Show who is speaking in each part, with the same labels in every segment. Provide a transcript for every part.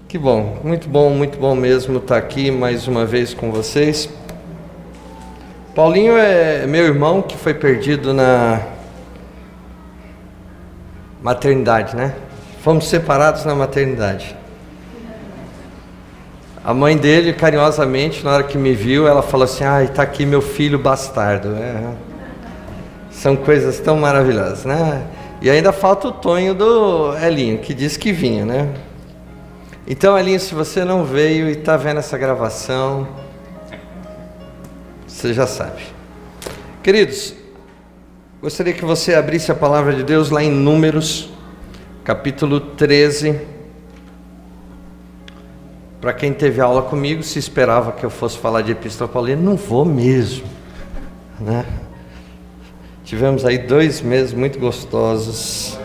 Speaker 1: Que bom, muito bom mesmo estar aqui mais uma vez com vocês. Paulinho é meu irmão que foi perdido na maternidade, né? Fomos separados na maternidade. A mãe dele, carinhosamente, na hora que me viu, ela falou assim: "Ai, tá aqui meu filho bastardo." São coisas tão maravilhosas, né? E ainda falta o Tonho do Elinho, que disse que vinha, né? Então, Elinho, se você não veio e está vendo essa gravação, você já sabe. Queridos, gostaria que você abrisse a palavra de Deus lá em Números, capítulo 13. Para quem teve aula comigo, se esperava que eu fosse falar de Epístola Paulina, não vou mesmo, né? Tivemos aí 2 meses muito gostosos.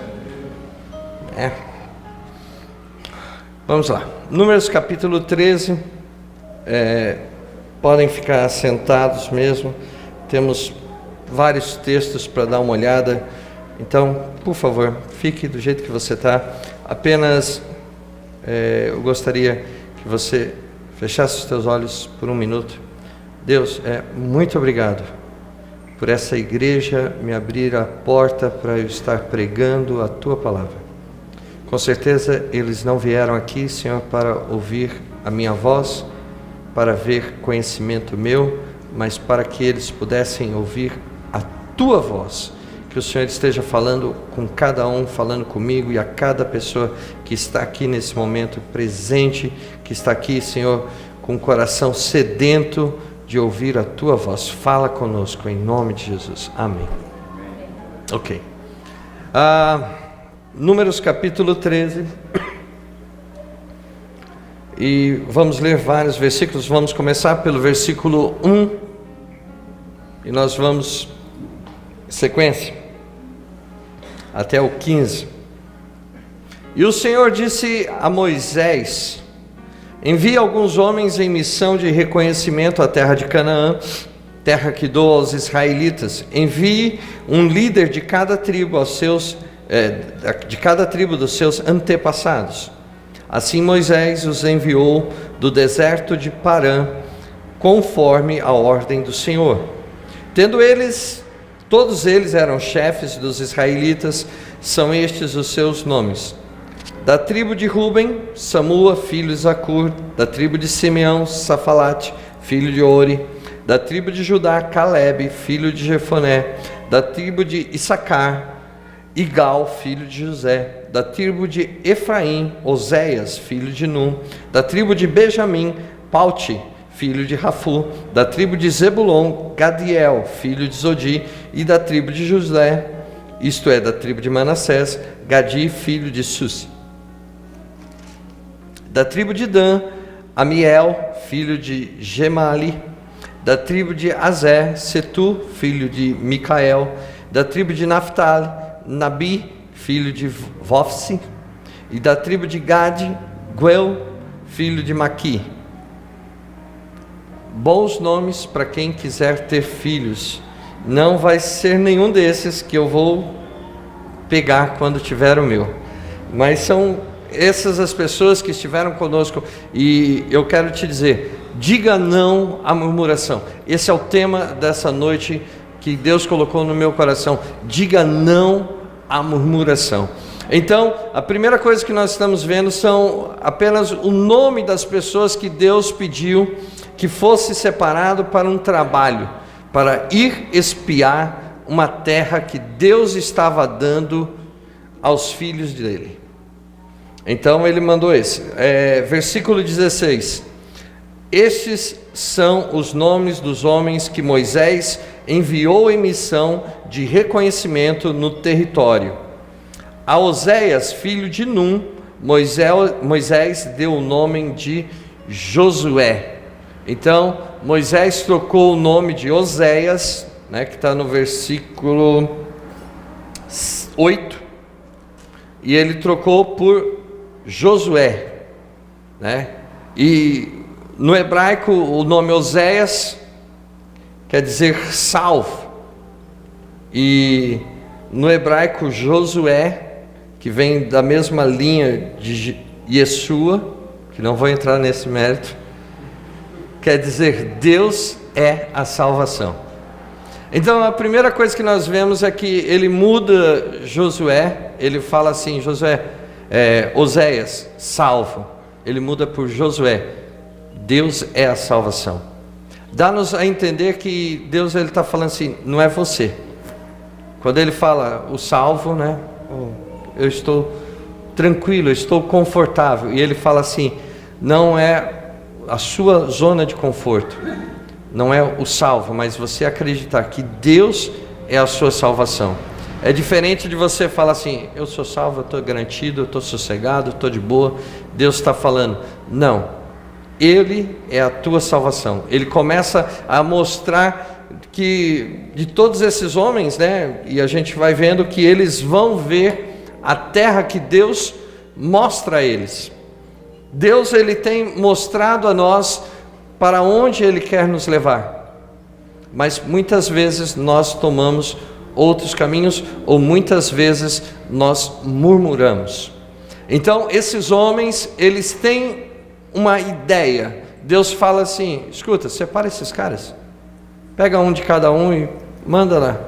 Speaker 1: Vamos lá, Números capítulo 13, podem ficar sentados mesmo, temos vários textos para dar uma olhada, então, por favor, fique do jeito que você está. Apenas eu gostaria que você fechasse os teus olhos por um minuto. Deus, muito obrigado por essa igreja me abrir a porta para eu estar pregando a Tua palavra. Com certeza eles não vieram aqui, Senhor, para ouvir a minha voz, para ver conhecimento meu, mas para que eles pudessem ouvir a Tua voz. Que o Senhor esteja falando com cada um, falando comigo e a cada pessoa que está aqui nesse momento presente, que está aqui, Senhor, com o coração sedento de ouvir a Tua voz. Fala conosco, em nome de Jesus. Amém. Ok. Números capítulo 13, e vamos ler vários versículos. Vamos começar pelo versículo 1, e nós vamos em sequência até o 15. E o Senhor disse a Moisés: envie alguns homens em missão de reconhecimento à terra de Canaã, terra que dou aos israelitas. Envie um líder de cada tribo dos seus antepassados. Assim Moisés os enviou do deserto de Parã, conforme a ordem do Senhor. Todos eles eram chefes dos israelitas. São estes os seus nomes: da tribo de Ruben, Samua, filho de Zacur; da tribo de Simeão, Safalate, filho de Ori; da tribo de Judá, Calebe, filho de Jefoné; da tribo de Issacar, Igal, filho de José; da tribo de Efraim, Oséias, filho de Num; da tribo de Benjamim, Palti, filho de Rafu; da tribo de Zebulon, Gadiel, filho de Zodi; e da tribo de José, isto é, da tribo de Manassés, Gadi, filho de Susi; da tribo de Dan, Amiel, filho de Gemali; da tribo de Azer, Setu, filho de Micael; da tribo de Naphtali, Nabi, filho de Vofsi; e da tribo de Gade, Guel, filho de Maqui. Bons nomes para quem quiser ter filhos. Não vai ser nenhum desses que eu vou pegar quando tiver o meu, mas são essas as pessoas que estiveram conosco. E eu quero te dizer: diga não à murmuração. Esse é o tema dessa noite que Deus colocou no meu coração. Diga não à murmuração. Então, a primeira coisa que nós estamos vendo são apenas o nome das pessoas que Deus pediu que fosse separado para um trabalho, para ir espiar uma terra que Deus estava dando aos filhos dele. Então ele mandou versículo 16: estes são os nomes dos homens que Moisés enviou em missão de reconhecimento no território. A Oséias, filho de Num, Moisés deu o nome de Josué. Então Moisés trocou o nome de Oséias, que está no versículo 8, e ele trocou por Josué, e no hebraico o nome Oséias quer dizer salvo, e no hebraico Josué, que vem da mesma linha de Yeshua, que não vou entrar nesse mérito, quer dizer, Deus é a salvação. Então a primeira coisa que nós vemos é que ele muda Josué, ele fala assim, Oséias, salvo. Ele muda por Josué, Deus é a salvação. Dá-nos a entender que Deus está falando assim, não é você. Quando ele fala o salvo, né? Eu estou tranquilo, eu estou confortável. E ele fala assim, não é a sua zona de conforto, não é o salvo, mas você acreditar que Deus é a sua salvação. É diferente de você falar assim, eu sou salvo, eu estou garantido, eu estou sossegado, eu estou de boa. Deus está falando, não, Ele é a tua salvação. Ele começa a mostrar que de todos esses homens, né, e a gente vai vendo que eles vão ver a terra que Deus mostra a eles. Deus, ele tem mostrado a nós para onde Ele quer nos levar, mas muitas vezes nós tomamos outros caminhos, ou muitas vezes nós murmuramos. Então esses homens, eles têm uma ideia. Deus fala assim, escuta, separa esses caras, pega um de cada um e manda lá,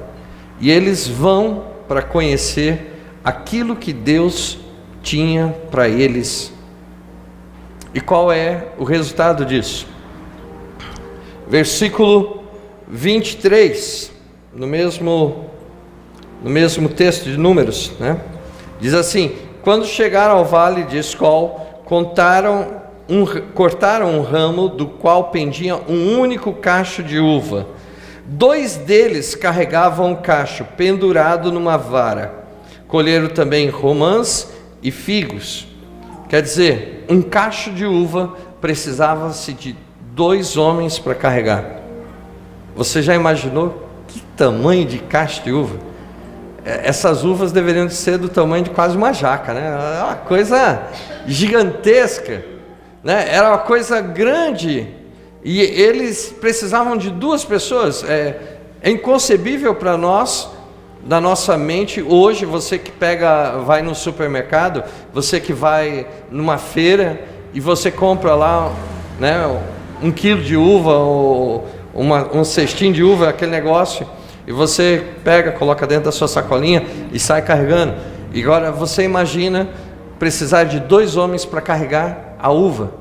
Speaker 1: e eles vão para conhecer aquilo que Deus tinha para eles. E qual é o resultado disso? Versículo 23, no mesmo texto de Números, né? Diz assim, quando chegaram ao vale de Escol, cortaram um ramo do qual pendia um único cacho de uva. 2 deles carregavam o cacho pendurado numa vara. Colheram também romãs e figos. Quer dizer, um cacho de uva precisava-se de 2 homens para carregar. Você já imaginou que tamanho de cacho de uva? Essas uvas deveriam ser do tamanho de quase uma jaca, né? É uma coisa gigantesca, né? Era uma coisa grande, e eles precisavam de 2 pessoas. É inconcebível para nós, da nossa mente, hoje, você que vai no supermercado, você que vai numa feira, e você compra lá, né, 1 quilo de uva, ou um cestinho de uva, aquele negócio, e você pega, coloca dentro da sua sacolinha e sai carregando. E agora você imagina precisar de 2 homens para carregar a uva,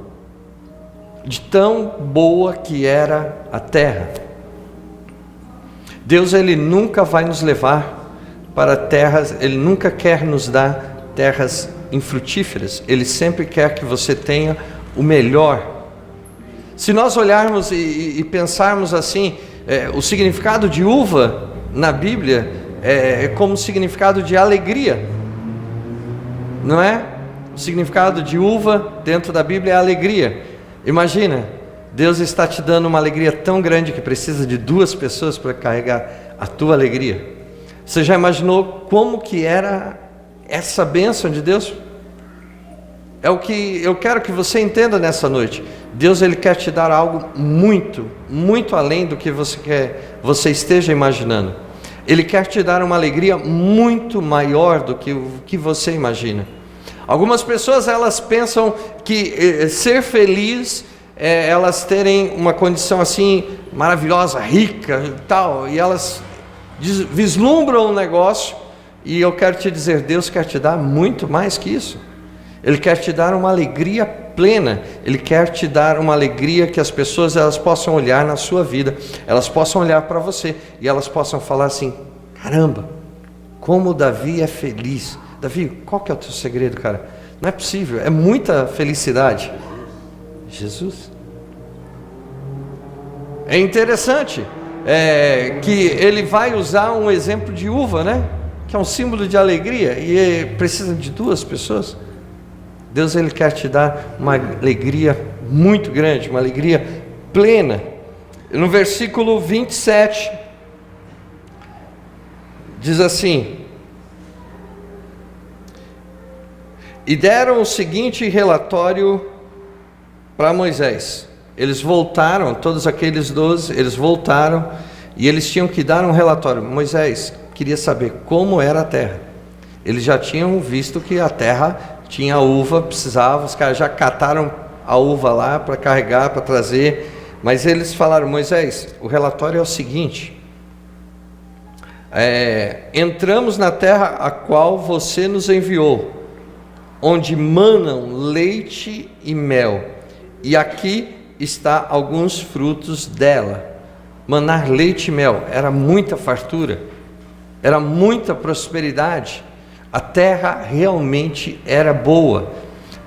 Speaker 1: de tão boa que era a terra. Deus, Ele nunca vai nos levar para terras, Ele nunca quer nos dar terras infrutíferas. Ele sempre quer que você tenha o melhor. Se nós olharmos e pensarmos assim, o significado de uva na Bíblia é como o significado de alegria, não é? O significado de uva dentro da Bíblia é alegria. Imagina, Deus está te dando uma alegria tão grande que precisa de 2 pessoas para carregar a tua alegria. Você já imaginou como que era essa bênção de Deus? É o que eu quero que você entenda nessa noite. Deus, Ele quer te dar algo muito, muito além do que você esteja imaginando. Ele quer te dar uma alegria muito maior do que o que você imagina. Algumas pessoas, elas pensam que ser feliz é elas terem uma condição assim maravilhosa, rica e tal, e elas vislumbram um negócio, e eu quero te dizer, Deus quer te dar muito mais que isso. Ele quer te dar uma alegria plena. Ele quer te dar uma alegria que as pessoas, elas possam olhar na sua vida, elas possam olhar para você e elas possam falar assim, caramba, como Davi é feliz. Davi, qual que é o teu segredo, cara? Não é possível, é muita felicidade. Jesus. É interessante que ele vai usar um exemplo de uva, né? Que é um símbolo de alegria, e precisa de 2 pessoas. Deus, Ele quer te dar uma alegria muito grande, uma alegria plena. No versículo 27, diz assim, e deram o seguinte relatório para Moisés. Eles voltaram, todos aqueles 12, eles voltaram, e eles tinham que dar um relatório. Moisés queria saber como era a terra. Eles já tinham visto que a terra tinha uva, precisava, os caras já cataram a uva lá para carregar, para trazer. Mas eles falaram: Moisés, o relatório é o seguinte: entramos na terra a qual você nos enviou, onde manam leite e mel, e aqui está alguns frutos dela. Manar leite e mel era muita fartura, era muita prosperidade. A terra realmente era boa.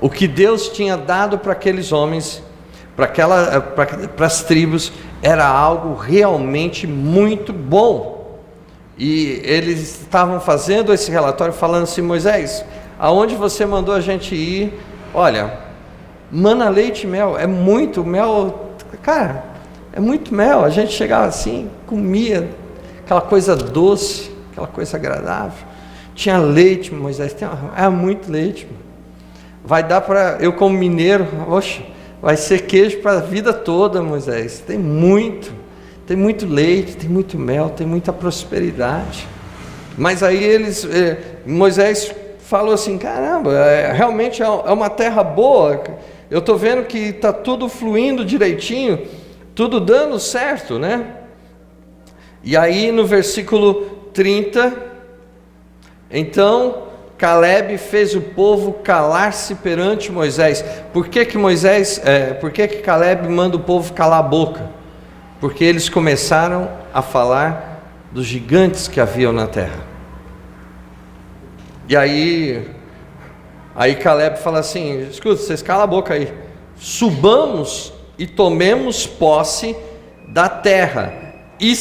Speaker 1: O que Deus tinha dado para aqueles homens, para as tribos, era algo realmente muito bom. E eles estavam fazendo esse relatório, falando assim: Moisés, aonde você mandou a gente ir? Olha, mana leite e mel, é muito mel, cara, é muito mel. A gente chegava assim, comia aquela coisa doce, aquela coisa agradável. Tinha leite, Moisés, muito leite. Vai dar para, eu como mineiro, oxe, vai ser queijo para a vida toda, Moisés. Tem muito leite, tem muito mel, tem muita prosperidade. Mas aí Moisés falou assim: caramba, realmente é uma terra boa. Eu estou vendo que está tudo fluindo direitinho, tudo dando certo, né? E aí no versículo 30, então Caleb fez o povo calar-se perante Moisés. Por que Caleb manda o povo calar a boca? Porque eles começaram a falar dos gigantes que haviam na terra. E aí Caleb fala assim: escuta, vocês calam a boca aí, subamos e tomemos posse da terra, e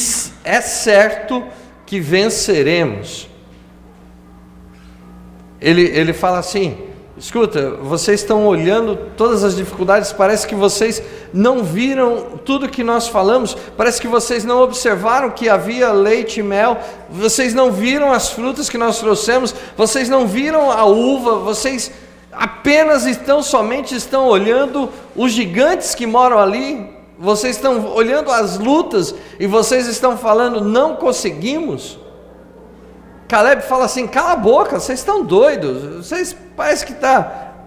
Speaker 1: é certo que venceremos. Ele fala assim: escuta, vocês estão olhando todas as dificuldades, parece que vocês não viram tudo que nós falamos, parece que vocês não observaram que havia leite e mel, vocês não viram as frutas que nós trouxemos, vocês não viram a uva, vocês apenas somente estão olhando os gigantes que moram ali, vocês estão olhando as lutas e vocês estão falando: não conseguimos. Caleb fala assim: cala a boca, vocês estão doidos, vocês parece que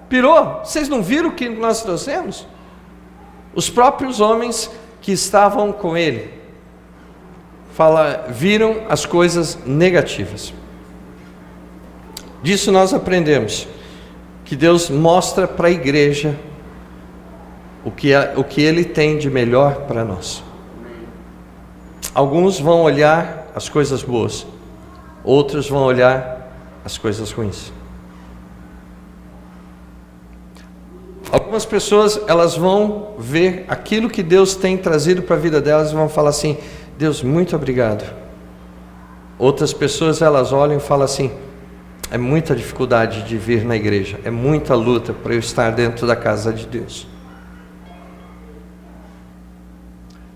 Speaker 1: pirou, vocês não viram o que nós trouxemos? Os próprios homens que estavam com ele viram as coisas negativas. Disso nós aprendemos que Deus mostra para a igreja o que Ele tem de melhor para nós. Alguns vão olhar as coisas boas, outros vão olhar as coisas ruins. Algumas pessoas, elas vão ver aquilo que Deus tem trazido para a vida delas e vão falar assim: Deus, muito obrigado. Outras pessoas, elas olham e falam assim: é muita dificuldade de vir na igreja, é muita luta para eu estar dentro da casa de Deus.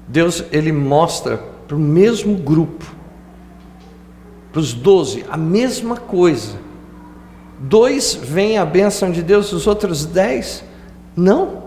Speaker 1: Deus, Ele mostra para o mesmo grupo, para os 12, a mesma coisa. 2 veem a bênção de Deus, os outros 10 não.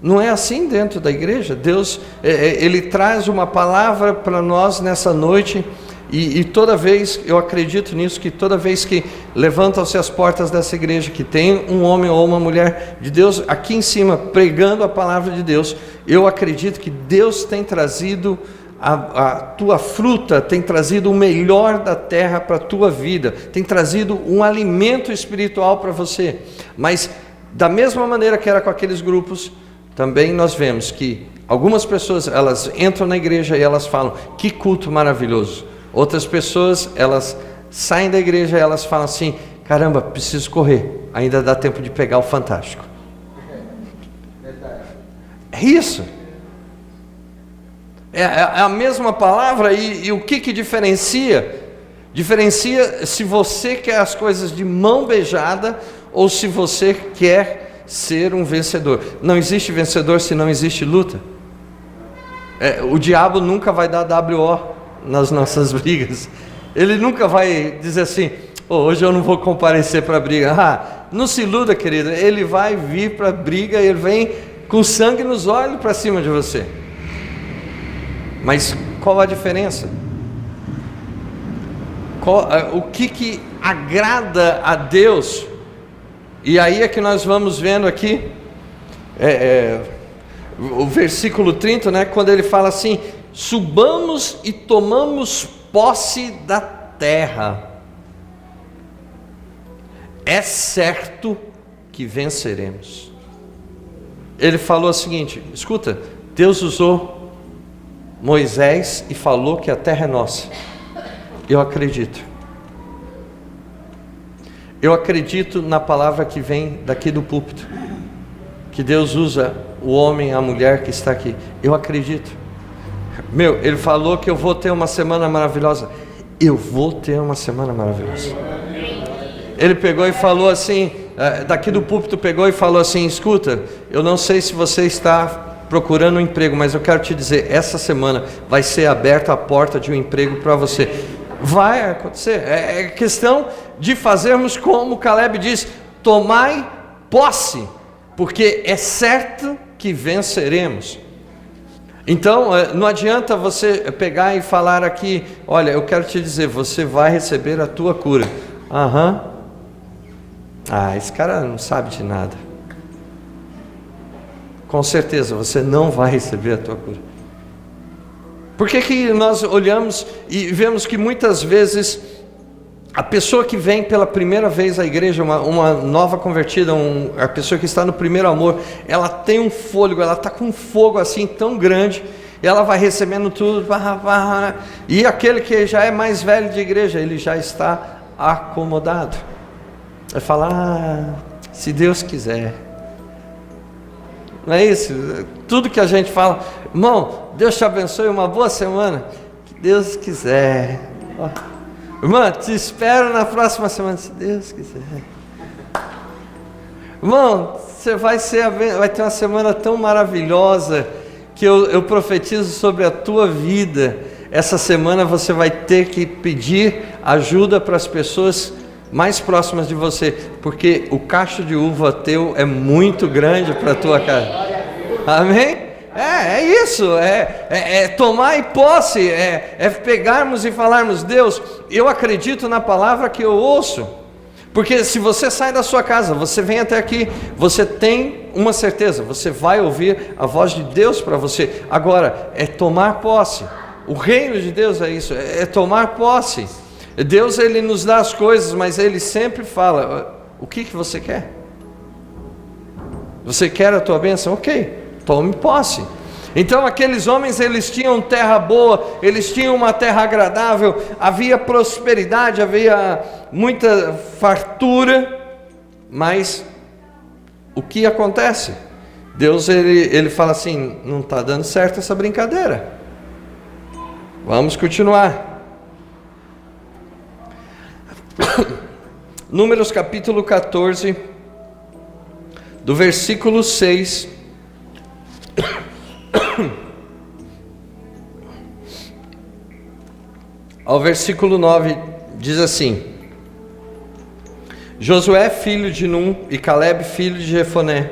Speaker 1: Não é assim dentro da igreja. Deus, Ele traz uma palavra para nós nessa noite, e toda vez, eu acredito nisso, que toda vez que levantam-se as portas dessa igreja, que tem um homem ou uma mulher de Deus aqui em cima pregando a palavra de Deus, eu acredito que Deus tem trazido a tua fruta, tem trazido o melhor da terra para a tua vida, tem trazido um alimento espiritual para você. Mas da mesma maneira que era com aqueles grupos, também nós vemos que algumas pessoas, elas entram na igreja e elas falam: que culto maravilhoso. Outras pessoas, elas saem da igreja e elas falam assim: caramba, preciso correr, ainda dá tempo de pegar o Fantástico. É isso. É a mesma palavra, e o que diferencia? Diferencia se você quer as coisas de mão beijada ou se você quer ser um vencedor. Não existe vencedor se não existe luta. O diabo nunca vai dar WO nas nossas brigas. Ele nunca vai dizer assim: hoje eu não vou comparecer para a briga. Não se iluda, querido, ele vai vir para a briga, ele vem com sangue nos olhos para cima de você. Mas qual a diferença? O que agrada a Deus? E aí é que nós vamos vendo aqui, o versículo 30, né, quando ele fala assim: subamos e tomamos posse da terra. É certo que venceremos. Ele falou o seguinte: escuta, Deus usou Moisés e falou que a terra é nossa. Eu acredito. Eu acredito na palavra que vem daqui do púlpito, que Deus usa o homem, a mulher que está aqui. Eu acredito. Ele falou que eu vou ter uma semana maravilhosa. Eu vou ter uma semana maravilhosa. Ele pegou e falou assim, daqui do púlpito pegou e falou assim: escuta, eu não sei se você está procurando um emprego, mas eu quero te dizer, essa semana vai ser aberta a porta de um emprego para você. Vai acontecer. É questão de fazermos como Caleb diz: tomai posse, porque é certo que venceremos. Então, não adianta você pegar e falar aqui: olha, eu quero te dizer, você vai receber a tua cura. Esse cara não sabe de nada. Com certeza, você não vai receber a tua cura. Por que nós olhamos e vemos que muitas vezes a pessoa que vem pela primeira vez à igreja, uma nova convertida, a pessoa que está no primeiro amor, ela tem um fôlego, ela está com um fogo assim tão grande, e ela vai recebendo tudo, e aquele que já é mais velho de igreja, ele já está acomodado. Vai falar: se Deus quiser. Não é isso? Tudo que a gente fala: irmão, Deus te abençoe, uma boa semana. Que Deus quiser. Irmão, te espero na próxima semana, se Deus quiser. Irmão, você vai ter uma semana tão maravilhosa, que eu profetizo sobre a tua vida. Essa semana você vai ter que pedir ajuda para as pessoas mais próximas de você, porque o cacho de uva teu é muito grande para a tua casa. Amém? É isso, tomar posse, pegarmos e falarmos: Deus, eu acredito na palavra que eu ouço. Porque se você sai da sua casa, você vem até aqui, você tem uma certeza, você vai ouvir a voz de Deus para você. Agora, é tomar posse. O reino de Deus é isso, é tomar posse. Deus, Ele nos dá as coisas, mas Ele sempre fala: o que você quer? Você quer a tua bênção? Ok, tome posse. Então aqueles homens, eles tinham terra boa, eles tinham uma terra agradável, havia prosperidade, havia muita fartura, mas o que acontece? Deus, ele fala assim: não está dando certo essa brincadeira, vamos continuar. Números capítulo 14, do versículo 6 ao versículo 9, diz assim: Josué filho de Num e Caleb filho de Jefoné,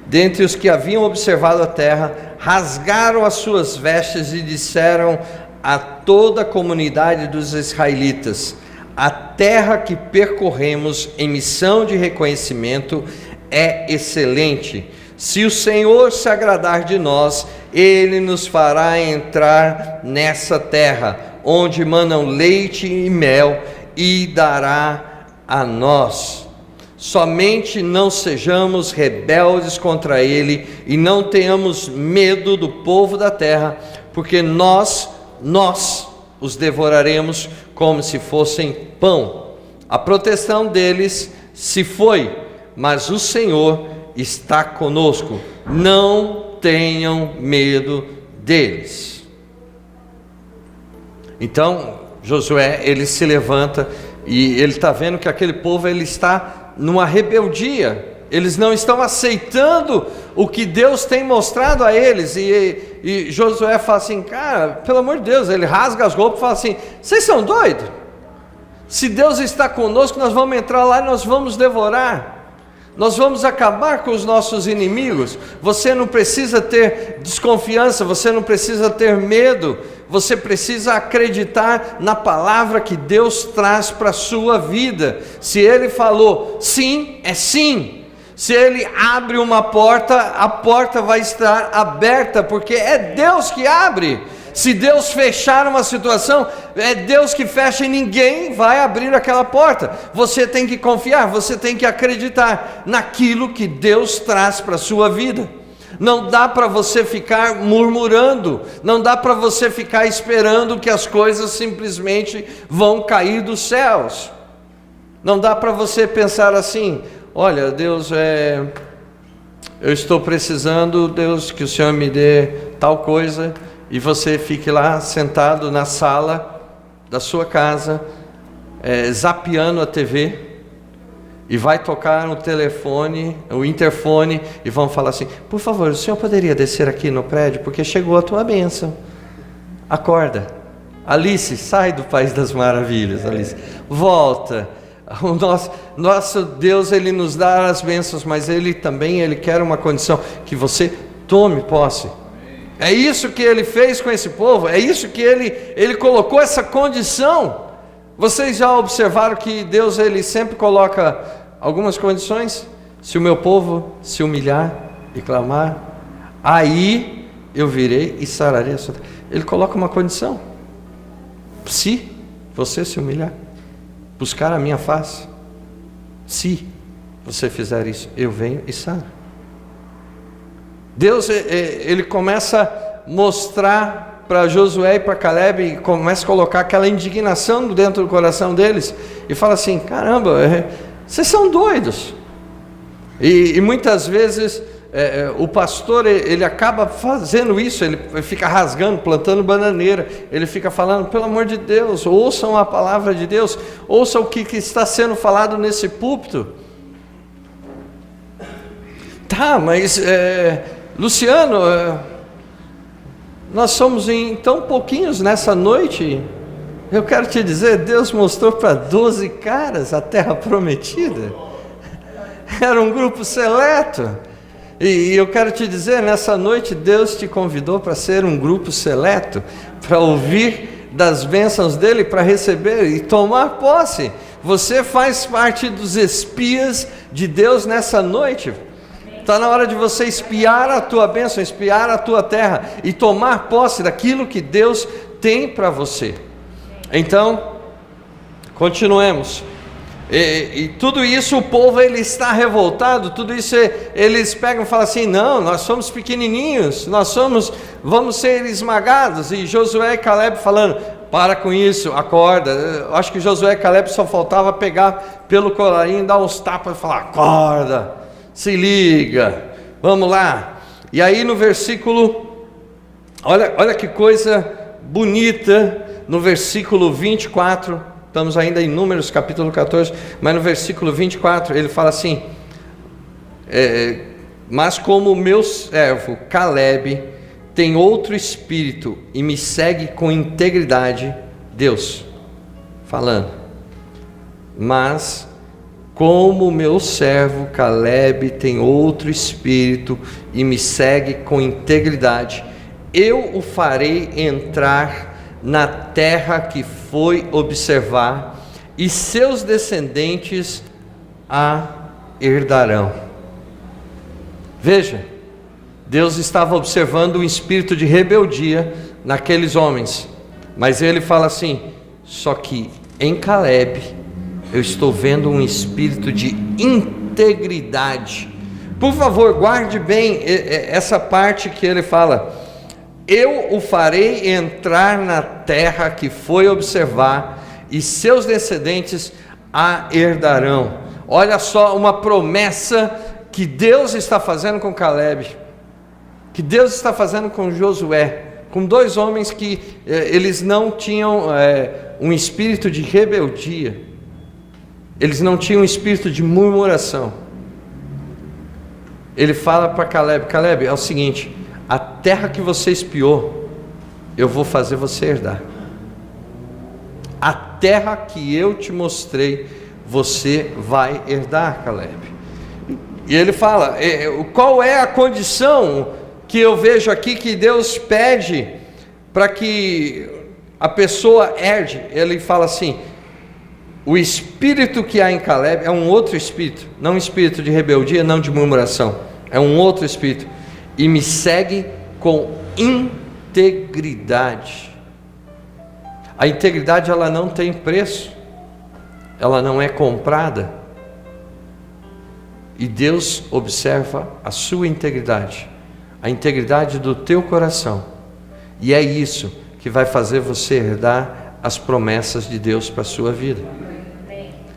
Speaker 1: dentre os que haviam observado a terra, rasgaram as suas vestes e disseram a toda a comunidade dos israelitas: a terra que percorremos em missão de reconhecimento é excelente. Se o Senhor se agradar de nós, Ele nos fará entrar nessa terra, onde manam leite e mel, e dará a nós. Somente não sejamos rebeldes contra Ele, e não tenhamos medo do povo da terra, porque nós os devoraremos como se fossem pão. A proteção deles se foi, mas o Senhor está conosco. Não tenham medo deles. Então Josué, ele se levanta e ele está vendo que aquele povo, ele está numa rebeldia. Eles não estão aceitando o que Deus tem mostrado a eles. E Josué fala assim: cara, pelo amor de Deus, ele rasga as roupas e fala assim: vocês são doidos? Se Deus está conosco, nós vamos entrar lá e nós vamos devorar. Nós vamos acabar com os nossos inimigos. Você não precisa ter desconfiança, você não precisa ter medo, você precisa acreditar na palavra que Deus traz para a sua vida. Se Ele falou sim, é sim. Se Ele abre uma porta, a porta vai estar aberta, porque é Deus que abre. Se Deus fechar uma situação, é Deus que fecha e ninguém vai abrir aquela porta. Você tem que confiar, você tem que acreditar naquilo que Deus traz para a sua vida. Não dá para você ficar murmurando, não dá para você ficar esperando que as coisas simplesmente vão cair dos céus. Não dá para você pensar assim: olha, Deus, eu estou precisando, Deus, que o Senhor me dê tal coisa, e você fique lá sentado na sala da sua casa, zapeando a TV, e vai tocar no telefone, o interfone, e vão falar assim: por favor, o senhor poderia descer aqui no prédio, porque chegou a tua bênção. Acorda, Alice, sai do País das Maravilhas, Alice, volta. O nosso Deus, Ele nos dá as bênçãos, mas Ele quer uma condição, que você tome posse. É isso que Ele fez com esse povo, é isso que Ele colocou essa condição. Vocês já observaram que Deus, Ele sempre coloca algumas condições? Se o meu povo se humilhar e clamar, aí eu virei e sararei a sua terra. Ele coloca uma condição: se você se humilhar, buscar a minha face, se você fizer isso, eu venho e saro. Deus, Ele começa a mostrar para Josué e para Caleb, e começa a colocar aquela indignação dentro do coração deles, e fala assim: caramba, vocês são doidos. E muitas vezes o pastor, ele acaba fazendo isso, ele fica rasgando, plantando bananeira, ele fica falando: pelo amor de Deus, ouçam a palavra de Deus, ouçam o que está sendo falado nesse púlpito. Tá, mas Luciano, nós somos em tão pouquinhos nessa noite. Eu quero te dizer, Deus mostrou para 12 caras a terra prometida. Era um grupo seleto. E eu quero te dizer, nessa noite Deus te convidou para ser um grupo seleto, para ouvir das bênçãos dEle, para receber e tomar posse. Você faz parte dos espias de Deus nessa noite. Está na hora de você espiar a tua bênção, espiar a tua terra e tomar posse daquilo que Deus tem para você. Então, continuemos. E tudo isso, o povo, ele está revoltado, tudo isso eles pegam e falam assim: não, nós somos pequenininhos, vamos ser esmagados. E Josué e Caleb falando: para com isso, acorda. Eu acho que Josué e Caleb só faltava pegar pelo colarinho, dar uns tapas e falar: acorda, se liga, vamos lá. E aí no versículo, olha que coisa bonita, no versículo 24, estamos ainda em Números capítulo 14, mas no versículo 24 ele fala assim: mas como o meu servo Caleb tem outro espírito e me segue com integridade, Deus falando, mas como meu servo Caleb tem outro espírito e me segue com integridade, eu o farei entrar na terra que foi observar, e seus descendentes a herdarão. Veja, Deus estava observando um espírito de rebeldia naqueles homens, mas Ele fala assim: só que em Caleb eu estou vendo um espírito de integridade. Por favor, guarde bem essa parte que ele fala: eu o farei entrar na terra que foi observar, e seus descendentes a herdarão. Olha só uma promessa que Deus está fazendo com Caleb, que Deus está fazendo com Josué, com dois homens que eles não tinham um espírito de rebeldia, eles não tinham um espírito de murmuração. Ele fala para Caleb: Caleb, é o seguinte, a terra que você espiou, eu vou fazer você herdar. A terra que eu te mostrei, você vai herdar, Caleb. E ele fala, qual é a condição que eu vejo aqui que Deus pede para que a pessoa herde? Ele fala assim: o espírito que há em Caleb é um outro espírito, não um espírito de rebeldia, não de murmuração, é um outro espírito, e me segue com integridade. A integridade, ela não tem preço, ela não é comprada, e Deus observa a sua integridade, a integridade do teu coração, e é isso que vai fazer você herdar as promessas de Deus para a sua vida.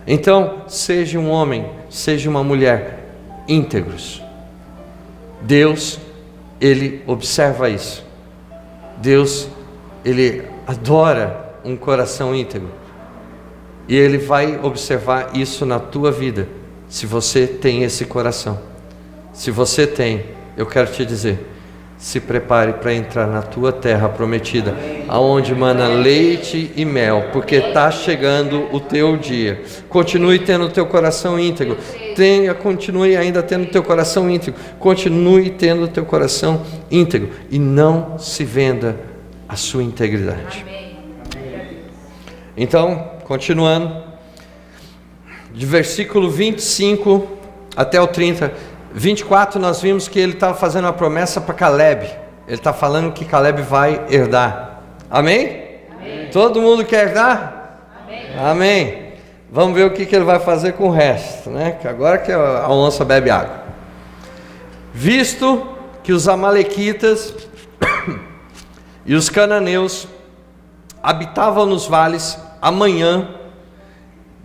Speaker 1: Então, seja um homem, seja uma mulher íntegros. Deus, Ele observa isso. Deus, Ele adora um coração íntegro. E Ele vai observar isso na tua vida, se você tem esse coração. Se você tem, eu quero te dizer, se prepare para entrar na tua terra prometida, aonde mana leite e mel, porque está chegando o teu dia. Continue tendo o teu coração íntegro. Continue ainda tendo o teu coração íntegro. Continue tendo o teu coração íntegro. E não se venda a sua integridade. Então, continuando, de versículo 25 até o 30, 24, nós vimos que ele estava fazendo uma promessa para Caleb. Ele está falando que Caleb vai herdar. Amém? Amém. Todo mundo quer herdar? Amém. Amém. Vamos ver o que ele vai fazer com o resto, né? Que agora que a onça bebe água. Visto que os amalequitas e os cananeus habitavam nos vales, amanhã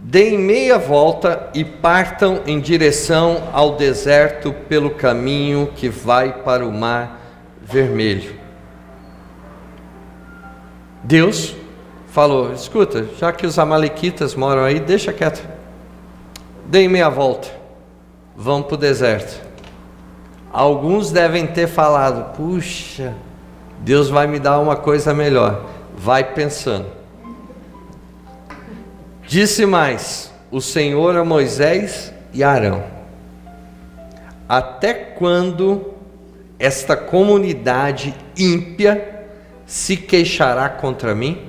Speaker 1: deem meia volta e partam em direção ao deserto pelo caminho que vai para o Mar Vermelho. Deus falou: escuta, já que os amalequitas moram aí, deixa quieto, deem meia volta, vão para o deserto. Alguns devem ter falado: puxa, Deus vai me dar uma coisa melhor. Vai pensando. Disse mais o Senhor a Moisés e a Arão: até quando esta comunidade ímpia se queixará contra mim?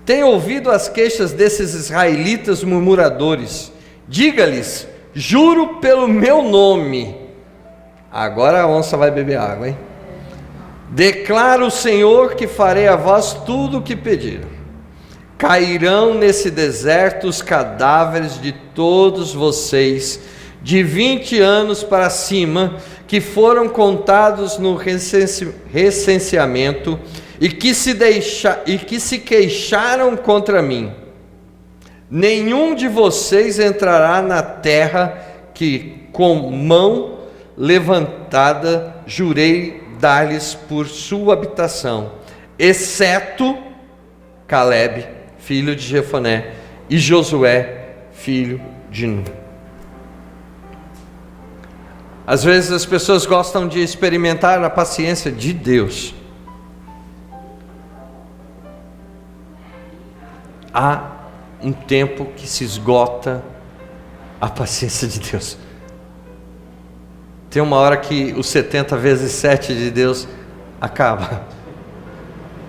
Speaker 1: Tenho ouvido as queixas desses israelitas murmuradores. Diga-lhes: juro pelo meu nome. Agora a onça vai beber água, hein? Declara o Senhor que farei a vós tudo o que pediram. Cairão nesse deserto os cadáveres de todos vocês, de 20 anos para cima, que foram contados no recenseamento e que se queixaram contra mim. Nenhum de vocês entrará na terra que com mão levantada jurei dar-lhes por sua habitação, exceto Caleb, filho de Jefoné, e Josué, filho de Nun. Às vezes as pessoas gostam de experimentar a paciência de Deus. Há um tempo que se esgota a paciência de Deus. Tem uma hora que os 70 vezes 7 de Deus acaba,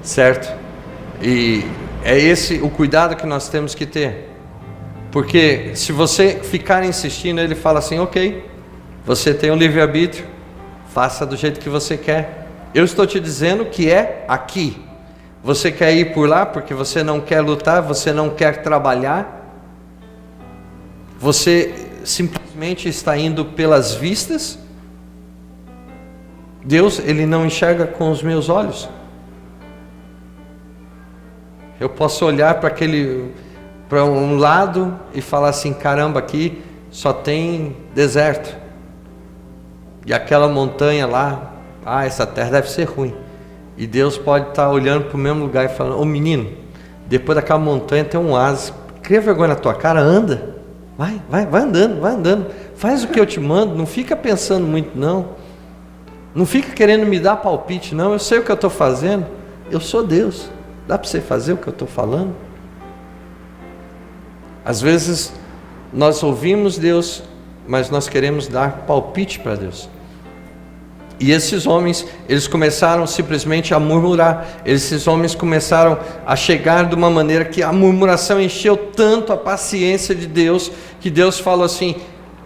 Speaker 1: certo? E é esse o cuidado que nós temos que ter, porque se você ficar insistindo, ele fala assim: ok, você tem um livre-arbítrio, faça do jeito que você quer. Eu estou te dizendo que é aqui. Você quer ir por lá porque você não quer lutar, você não quer trabalhar, você simplesmente está indo pelas vistas. Deus, Ele não enxerga com os meus olhos. Eu posso olhar para um lado e falar assim: caramba, aqui só tem deserto. E aquela montanha lá, essa terra deve ser ruim. E Deus pode estar olhando para o mesmo lugar e falando: ô menino, depois daquela montanha tem um oásis, cria vergonha na tua cara, anda. Vai andando. Faz o que eu te mando, não fica pensando muito não. Não fica querendo me dar palpite não, eu sei o que eu estou fazendo. Eu sou Deus. Dá para você fazer o que eu estou falando? Às vezes nós ouvimos Deus, mas nós queremos dar palpite para Deus. E esses homens, eles começaram simplesmente a murmurar. Esses homens começaram a chegar de uma maneira que a murmuração encheu tanto a paciência de Deus, que Deus falou assim: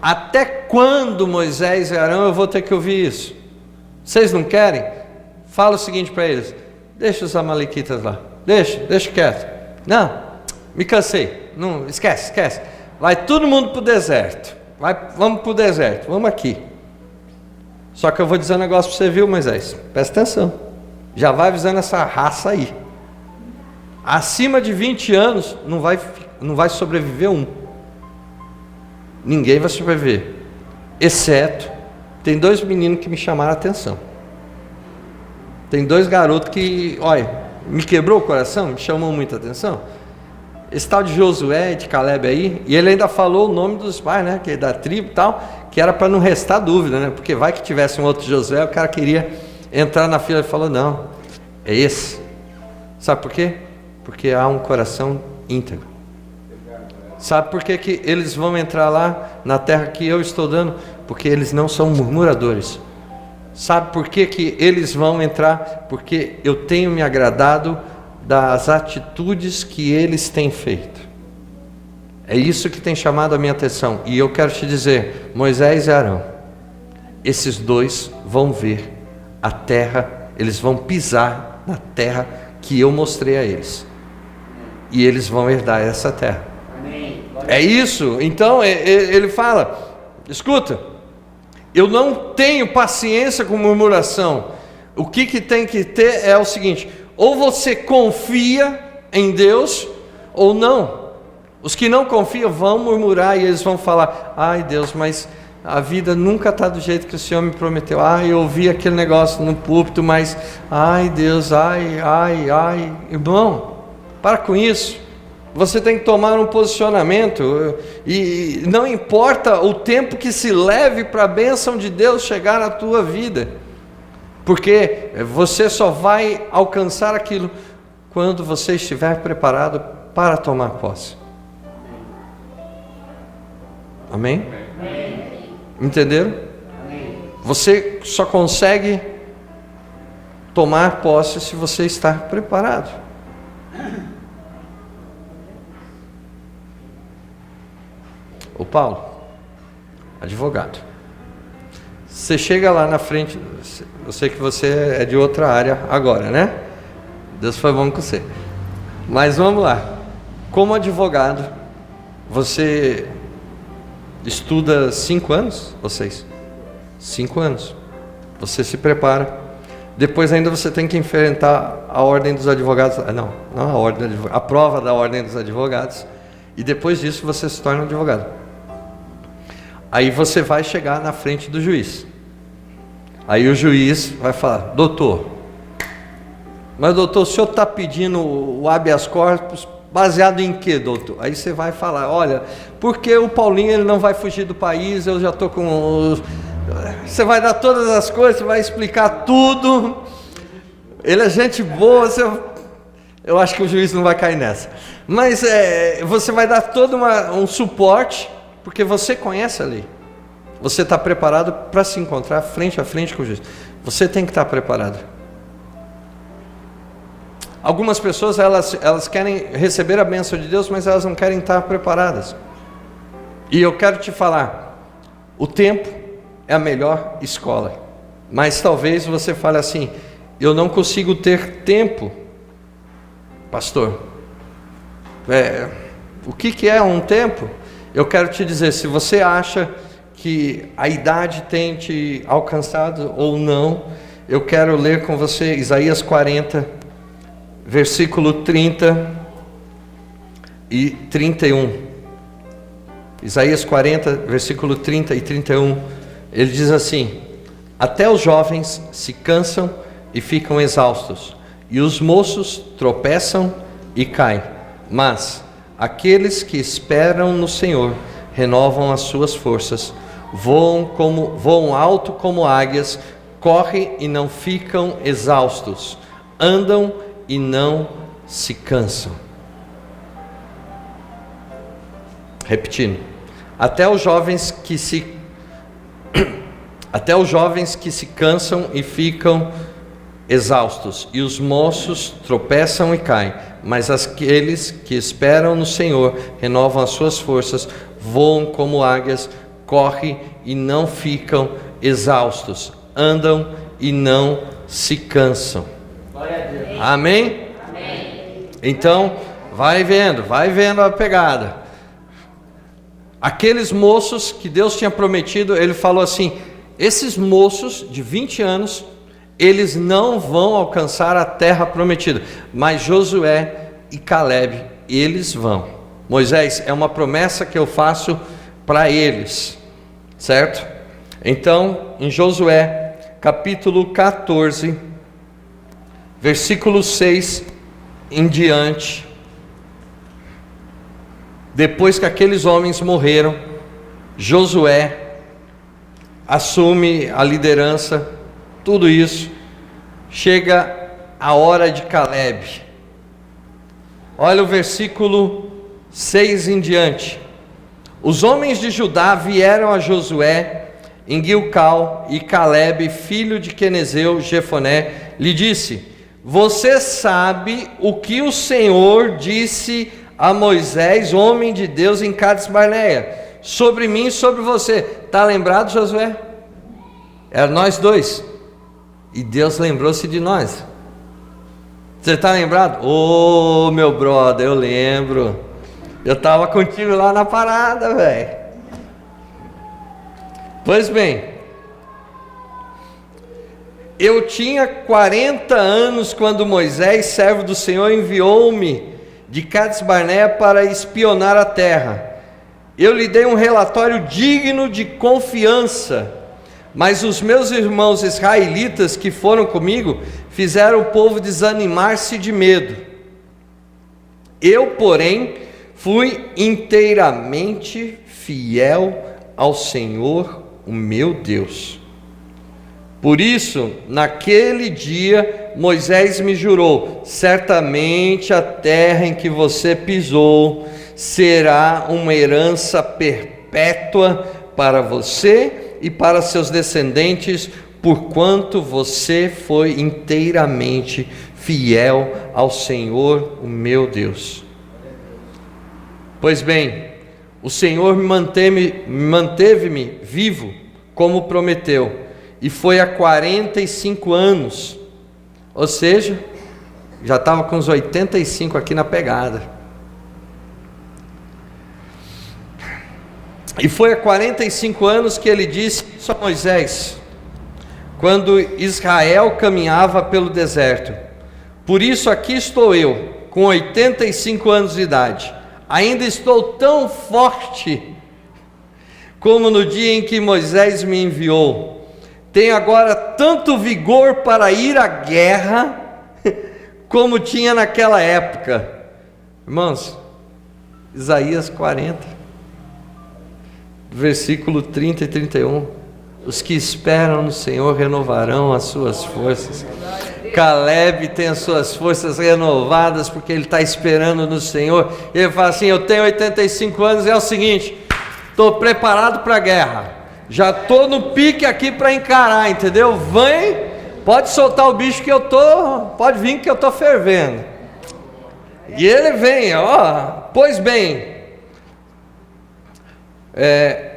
Speaker 1: até quando, Moisés e Arão, eu vou ter que ouvir isso? Vocês não querem? Fala o seguinte para eles: deixa os amalequitas lá, deixa quieto. Não, me cansei, não, esquece. Vai todo mundo para o deserto, vamos para o deserto, vamos aqui. Só que eu vou dizer um negócio para você, viu, Moisés? Presta atenção, já vai avisando essa raça aí. Acima de 20 anos não vai sobreviver um. Ninguém vai sobreviver, exceto, tem 2 meninos que me chamaram a atenção. Tem 2 garotos que, olha, me quebrou o coração, me chamou muita atenção. Esse tal de Josué e de Caleb aí, e ele ainda falou o nome dos pais, né, que é da tribo e tal, que era para não restar dúvida, né, porque vai que tivesse um outro Josué, o cara queria entrar na fila e falou: não, é esse. Sabe por quê? Porque há um coração íntegro. Sabe por que que eles vão entrar lá na terra que eu estou dando? Porque eles não são murmuradores. Sabe por que que eles vão entrar? Porque eu tenho me agradado das atitudes que eles têm feito. É isso que tem chamado a minha atenção. E eu quero te dizer, Moisés e Arão, esses 2 vão ver a terra, eles vão pisar na terra que eu mostrei a eles. E eles vão herdar essa terra. É isso. Então ele fala: escuta, eu não tenho paciência com murmuração. O que tem que ter é o seguinte: ou você confia em Deus ou não. Os que não confiam vão murmurar e eles vão falar: ai Deus, mas a vida nunca está do jeito que o Senhor me prometeu. Ai, eu ouvi aquele negócio no púlpito, mas ai Deus, ai. Irmão, para com isso. Você tem que tomar um posicionamento, e não importa o tempo que se leve para a bênção de Deus chegar na tua vida, porque você só vai alcançar aquilo quando você estiver preparado para tomar posse. Amém? Entenderam? Você só consegue tomar posse se você está preparado. O Paulo, advogado, você chega lá na frente, eu sei que você é de outra área agora, né? Deus foi bom com você, mas vamos lá. Como advogado, você estuda 5 anos, ou 6? 5 anos, você se prepara, depois ainda você tem que enfrentar a ordem dos advogados, não a ordem, a prova da ordem dos advogados, e depois disso você se torna advogado. Aí você vai chegar na frente do juiz. Aí o juiz vai falar: doutor, mas doutor, o senhor está pedindo o habeas corpus baseado em quê, doutor? Aí você vai falar: olha, porque o Paulinho ele não vai fugir do país, eu já estou com... Você vai dar todas as coisas, você vai explicar tudo. Ele é gente boa, eu acho que o juiz não vai cair nessa. Mas você vai dar todo um suporte, porque você conhece a lei. Você está preparado para se encontrar frente a frente com o juiz. Você tem que estar preparado. Algumas pessoas, elas querem receber a bênção de Deus, mas elas não querem estar preparadas. E eu quero te falar, o tempo é a melhor escola. Mas talvez você fale assim: eu não consigo ter tempo, pastor. O que é um tempo? Eu quero te dizer, se você acha que a idade tem te alcançado ou não, eu quero ler com você Isaías 40, versículo 30 e 31. Isaías 40, versículo 30 e 31, ele diz assim: até os jovens se cansam e ficam exaustos, e os moços tropeçam e caem, mas aqueles que esperam no Senhor renovam as suas forças, voam alto como águias, correm e não ficam exaustos, andam e não se cansam. Repetindo, até os jovens que se até os jovens que se cansam e ficam exaustos, e os moços tropeçam e caem, mas aqueles que esperam no Senhor renovam as suas forças, voam como águias, correm e não ficam exaustos, andam e não se cansam. Amém? Amém. Então, vai vendo a pegada. Aqueles moços que Deus tinha prometido, ele falou assim: esses moços de 20 anos, eles não vão alcançar a terra prometida, mas Josué e Caleb, eles vão. Moisés, é uma promessa que eu faço para eles, certo? Então, em Josué, capítulo 14, versículo 6 em diante, depois que aqueles homens morreram, Josué assume a liderança, tudo isso, chega a hora de Caleb. Olha o versículo 6 em diante. Os homens de Judá vieram a Josué em Gilgal, e Caleb, filho de Quenezeu, Jefoné, lhe disse: você sabe o que o Senhor disse a Moisés, homem de Deus, em Cades Barneia, sobre mim e sobre você. Está lembrado, Josué? Era nós dois, e Deus lembrou-se de nós. Você está lembrado? Ô, meu brother, eu lembro. Eu estava contigo lá na parada, velho. Pois bem, eu tinha 40 anos quando Moisés, servo do Senhor, enviou-me de Cades Barneia para espionar a terra. Eu lhe dei um relatório digno de confiança, mas os meus irmãos israelitas que foram comigo fizeram o povo desanimar-se de medo. Eu, porém, fui inteiramente fiel ao Senhor, o meu Deus. Por isso, naquele dia, Moisés me jurou: certamente a terra em que você pisou será uma herança perpétua para você e para seus descendentes, porquanto você foi inteiramente fiel ao Senhor, o meu Deus. Pois bem, o Senhor manteve-me vivo, como prometeu, e foi há 45 anos, ou seja, já estava com uns 85 aqui na pegada. E foi há 45 anos que ele disse isso a Moisés, quando Israel caminhava pelo deserto: por isso aqui estou eu, com 85 anos de idade, ainda estou tão forte como no dia em que Moisés me enviou. Tenho agora tanto vigor para ir à guerra como tinha naquela época. Irmãos, Isaías 40, versículo 30 e 31. Os que esperam no Senhor renovarão as suas forças. Caleb tem as suas forças renovadas porque ele está esperando no Senhor. Ele fala assim: eu tenho 85 anos, é o seguinte, estou preparado para a guerra, já estou no pique aqui para encarar, entendeu? Vem, pode soltar o bicho que eu estou, pode vir que eu estou fervendo. E ele vem, ó, pois bem,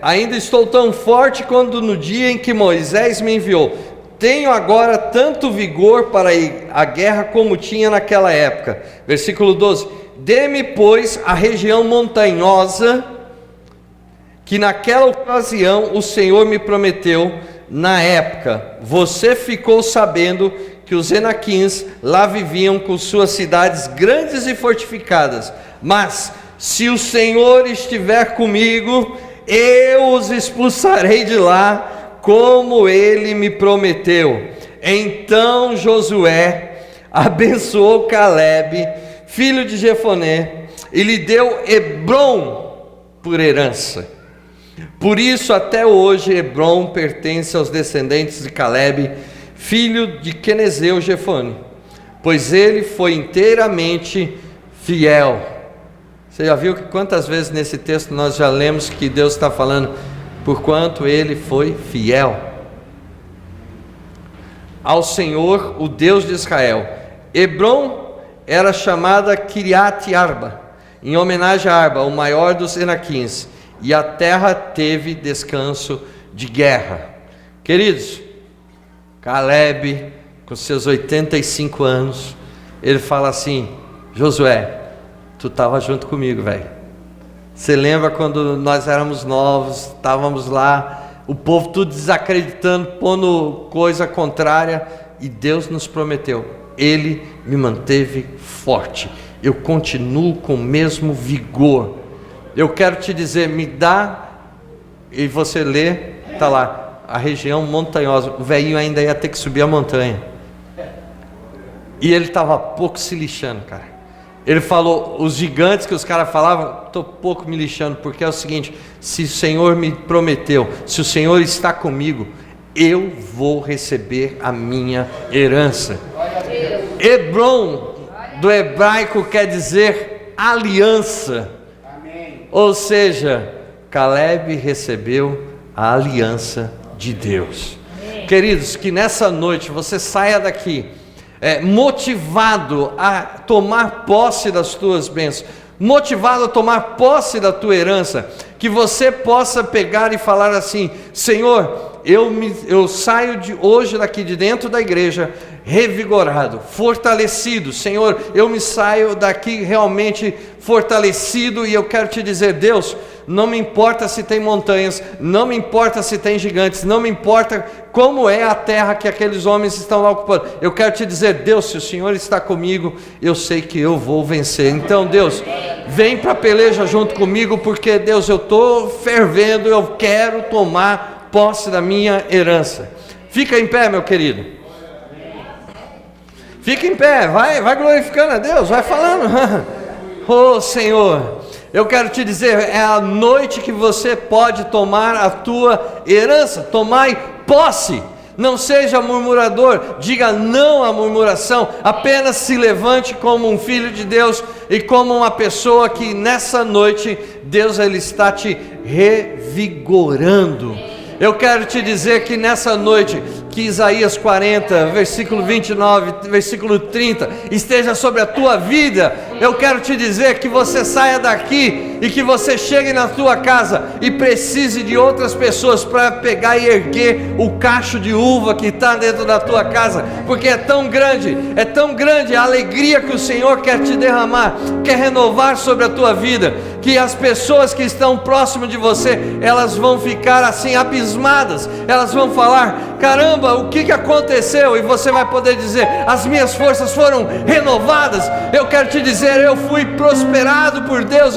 Speaker 1: ainda estou tão forte quanto no dia em que Moisés me enviou. Tenho agora tanto vigor para ir à guerra como tinha naquela época. Versículo 12: dê-me, pois, a região montanhosa que naquela ocasião o Senhor me prometeu na época. Você ficou sabendo que os Enaquins lá viviam com suas cidades grandes e fortificadas. Mas se o Senhor estiver comigo, eu os expulsarei de lá, como ele me prometeu. Então Josué abençoou Caleb, filho de Jefoné, e lhe deu Hebrom por herança. Por isso até hoje Hebrom pertence aos descendentes de Caleb, filho de Quenezeu Jefone, pois ele foi inteiramente fiel. Você já viu que quantas vezes nesse texto nós já lemos que Deus está falando: porquanto ele foi fiel ao Senhor, o Deus de Israel. Hebron era chamada Kiriat Arba, em homenagem a Arba, o maior dos Enaquins, e a terra teve descanso de guerra. Queridos, Caleb, com seus 85 anos, ele fala assim: Josué, tu estava junto comigo, velho. Você lembra quando nós éramos novos, estávamos lá, o povo tudo desacreditando, pondo coisa contrária, e Deus nos prometeu, Ele me manteve forte, eu continuo com o mesmo vigor. Eu quero te dizer, me dá, e você lê, está lá, a região montanhosa, o velhinho ainda ia ter que subir a montanha, e ele estava pouco se lixando, cara. Ele falou, os gigantes que os caras falavam, estou pouco me lixando, porque é o seguinte, se o Senhor me prometeu, se o Senhor está comigo, eu vou receber a minha herança. Hebron, do hebraico, quer dizer aliança. Ou seja, Caleb recebeu a aliança de Deus. Queridos, que nessa noite você saia daqui motivado a tomar posse das tuas bênçãos, motivado a tomar posse da tua herança, que você possa pegar e falar assim: Senhor, eu saio hoje daqui de dentro da igreja revigorado, fortalecido. Senhor, eu me saio daqui realmente fortalecido, e eu quero te dizer, Deus, não me importa se tem montanhas, não me importa se tem gigantes, não me importa como é a terra que aqueles homens estão lá ocupando. Eu quero te dizer, Deus, se o Senhor está comigo, eu sei que eu vou vencer. Então, Deus, vem para a peleja junto comigo, porque, Deus, eu estou fervendo, eu quero tomar posse da minha herança. Fica em pé, meu querido. Fica em pé, vai glorificando a Deus, vai falando. Oh, Senhor, eu quero te dizer, é a noite que você pode tomar a tua herança. Tomai posse, não seja murmurador, diga não à murmuração, apenas se levante como um filho de Deus e como uma pessoa que nessa noite Deus ele está te revigorando. Eu quero te dizer que nessa noite, que Isaías 40, versículo 29, versículo 30, esteja sobre a tua vida. Eu quero te dizer que você saia daqui e que você chegue na tua casa e precise de outras pessoas para pegar e erguer o cacho de uva que está dentro da tua casa, porque é tão grande a alegria que o Senhor quer te derramar, quer renovar sobre a tua vida, que as pessoas que estão próximo de você, elas vão ficar assim abismadas, elas vão falar: caramba, o que aconteceu? E você vai poder dizer: as minhas forças foram renovadas. Eu quero te dizer, eu fui prosperado por Deus.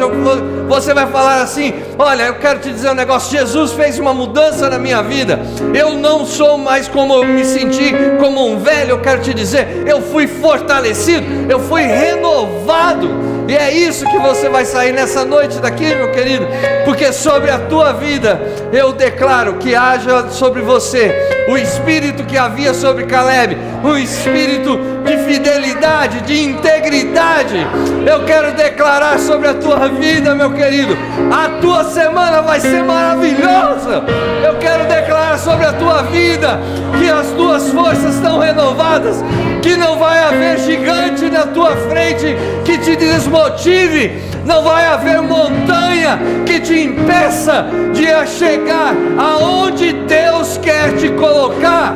Speaker 1: Você vai falar assim: olha, eu quero te dizer um negócio, Jesus fez uma mudança na minha vida, eu não sou mais como eu me senti, como um velho. Eu quero te dizer, eu fui fortalecido, eu fui renovado. E é isso que você vai sair nessa noite daqui, meu querido, porque sobre a tua vida, eu declaro que haja sobre você o espírito que havia sobre Caleb, um espírito de fidelidade, de integridade. Eu quero declarar sobre a tua vida, meu querido, a tua semana vai ser maravilhosa. Eu quero declarar sobre a tua vida que as tuas forças estão renovadas, que não vai haver gigante na tua frente que te desmotive, não vai haver montanha que te impeça de chegar aonde Deus quer te colocar.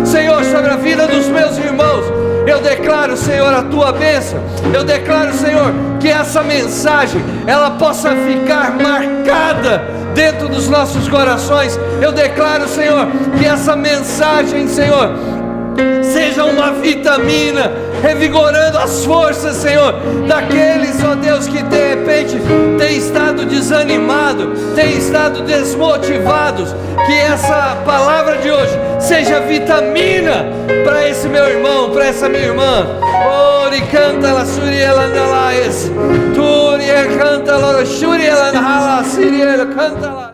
Speaker 1: Senhor, sobre a vida dos meus irmãos, eu declaro, Senhor, a tua bênção. Eu declaro, Senhor, que essa mensagem ela possa ficar marcada dentro dos nossos corações. Eu declaro, Senhor, que essa mensagem, Senhor, seja uma vitamina, revigorando as forças, Senhor, daqueles, ó Deus, que de repente têm estado desanimados, têm estado desmotivados. Que essa palavra de hoje seja vitamina para esse meu irmão, para essa minha irmã. Ori canta la suriela nalaes, turi canta la suriela nala siriela canta la